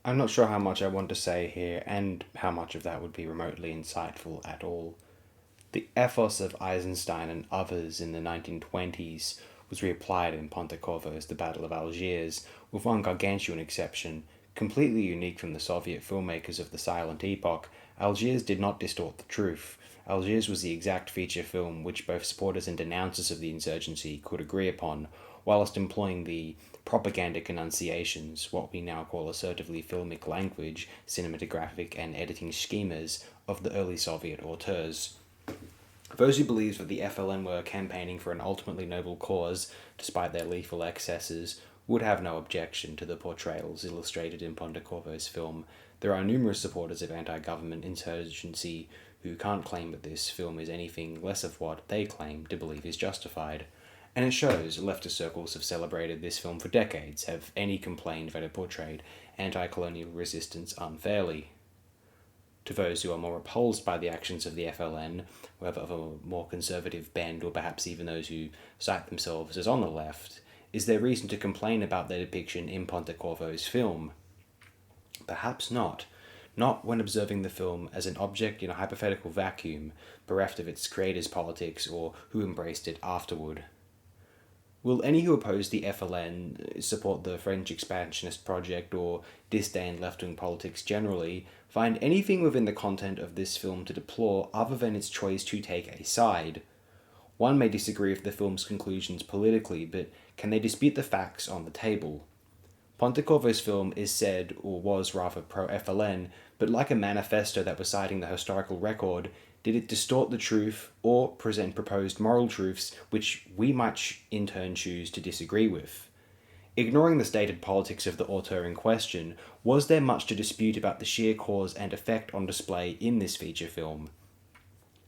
I'm not sure how much I want to say here, and how much of that would be remotely insightful at all. The ethos of Eisenstein and others in the 1920s was reapplied in Pontecorvo's The Battle of Algiers, with one gargantuan exception. Completely unique from the Soviet filmmakers of the silent epoch, Algiers did not distort the truth. Algiers was the exact feature film which both supporters and denouncers of the insurgency could agree upon, whilst employing the propagandic enunciations, what we now call assertively filmic language, cinematographic and editing schemas, of the early Soviet auteurs. Those who believed that the FLN were campaigning for an ultimately noble cause, despite their lethal excesses, would have no objection to the portrayals illustrated in Pontecorvo's film. There are numerous supporters of anti-government insurgency who can't claim that this film is anything less of what they claim to believe is justified. And it shows leftist circles have celebrated this film for decades, have any complained that it portrayed anti-colonial resistance unfairly. To those who are more repulsed by the actions of the FLN, whether of a more conservative bend or perhaps even those who cite themselves as on the left, is there reason to complain about their depiction in Pontecorvo's film? Perhaps not. Not when observing the film as an object in a hypothetical vacuum, bereft of its creator's politics or who embraced it afterward. Will any who oppose the FLN, support the French expansionist project, or disdain left-wing politics generally, find anything within the content of this film to deplore other than its choice to take a side? One may disagree with the film's conclusions politically, but can they dispute the facts on the table? Pontecorvo's film is said, or was rather, pro-FLN, but like a manifesto that was citing the historical record, did it distort the truth or present proposed moral truths which we might in turn choose to disagree with? Ignoring the stated politics of the auteur in question, was there much to dispute about the sheer cause and effect on display in this feature film?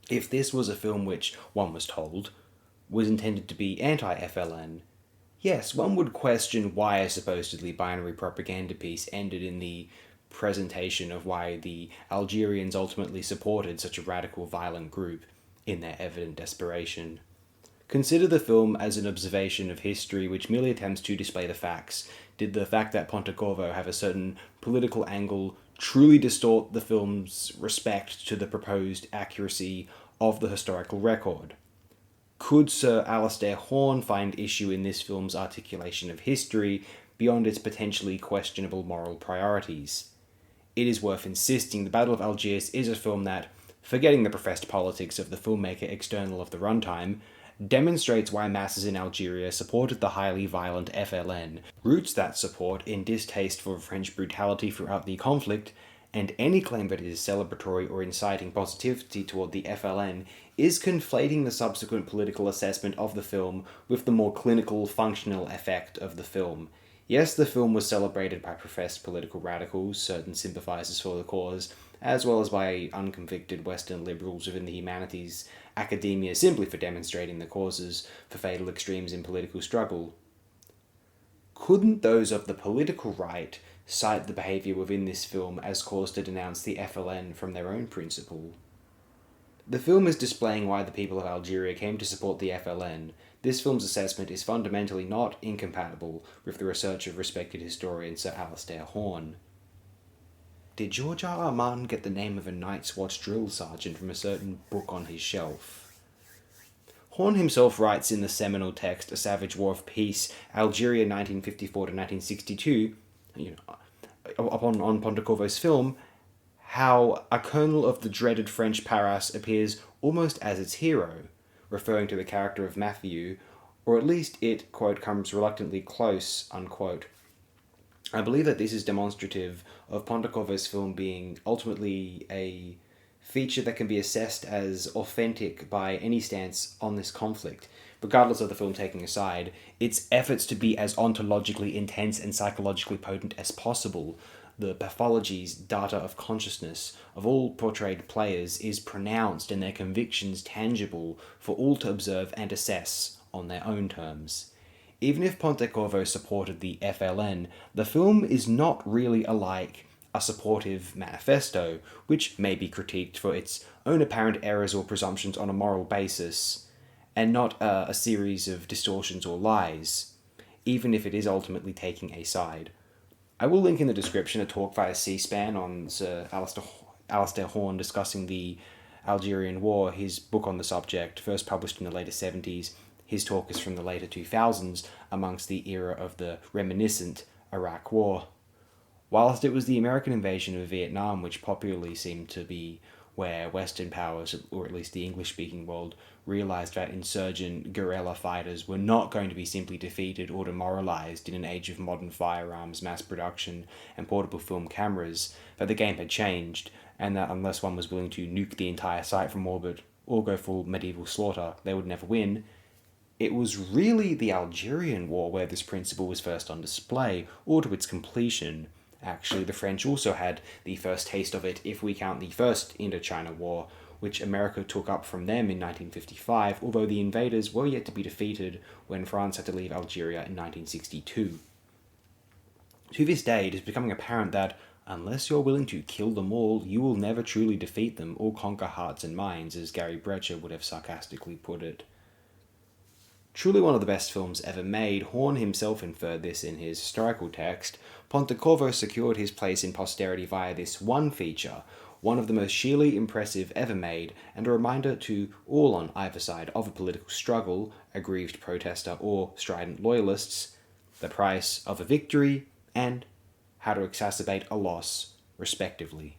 If this was a film which, one was told, was intended to be anti-FLN, yes, one would question why a supposedly binary propaganda piece ended in the presentation of why the Algerians ultimately supported such a radical violent group in their evident desperation. Consider the film as an observation of history which merely attempts to display the facts. Did the fact that Pontecorvo have a certain political angle truly distort the film's respect to the proposed accuracy of the historical record? Could Sir Alastair Horne find issue in this film's articulation of history beyond its potentially questionable moral priorities? It is worth insisting the Battle of Algiers is a film that, forgetting the professed politics of the filmmaker external of the runtime, demonstrates why masses in Algeria supported the highly violent FLN, roots that support in distaste for French brutality throughout the conflict, and any claim that it is celebratory or inciting positivity toward the FLN is conflating the subsequent political assessment of the film with the more clinical, functional effect of the film. Yes, the film was celebrated by professed political radicals, certain sympathizers for the cause, as well as by unconvicted Western liberals within the humanities, academia simply for demonstrating the causes for fatal extremes in political struggle. Couldn't those of the political right cite the behaviour within this film as cause to denounce the FLN from their own principle? The film is displaying why the people of Algeria came to support the FLN. This film's assessment is fundamentally not incompatible with the research of respected historian Sir Alastair Horne. Did George R. R. Martin get the name of a Night's Watch drill sergeant from a certain book on his shelf? Horne himself writes in the seminal text A Savage War of Peace, Algeria 1954 to 1962, on Pontecorvo's film, how a colonel of the dreaded French Paras appears almost as its hero, referring to the character of Matthew, or at least it, quote, comes reluctantly close, unquote. I believe that this is demonstrative of Pontecorvo's film being ultimately a feature that can be assessed as authentic by any stance on this conflict, regardless of the film taking a side. Its efforts to be as ontologically intense and psychologically potent as possible, the pathologies, data of consciousness of all portrayed players is pronounced and their convictions tangible for all to observe and assess on their own terms. Even if Pontecorvo supported the FLN, the film is not really alike a supportive manifesto, which may be critiqued for its own apparent errors or presumptions on a moral basis, and not a series of distortions or lies, even if it is ultimately taking a side. I will link in the description a talk via C-SPAN on Sir Alistair Horn discussing the Algerian War, his book on the subject, first published in the later 70s. His talk is from the later 2000s, amongst the era of the reminiscent Iraq War. Whilst it was the American invasion of Vietnam which popularly seemed to be where Western powers, or at least the English-speaking world, realised that insurgent guerrilla fighters were not going to be simply defeated or demoralised in an age of modern firearms, mass production, and portable film cameras, that the game had changed, and that unless one was willing to nuke the entire site from orbit or go full medieval slaughter, they would never win. It was really the Algerian War where this principle was first on display, or to its completion. Actually, the French also had the first taste of it if we count the First Indochina War, which America took up from them in 1955, although the invaders were yet to be defeated when France had to leave Algeria in 1962. To this day, it is becoming apparent that unless you're willing to kill them all, you will never truly defeat them or conquer hearts and minds, as Gary Brecher would have sarcastically put it. Truly one of the best films ever made, Horn himself inferred this in his historical text. Pontecorvo secured his place in posterity via this one feature, one of the most sheerly impressive ever made, and a reminder to all on either side of a political struggle, aggrieved protester or strident loyalists, the price of a victory and how to exacerbate a loss, respectively.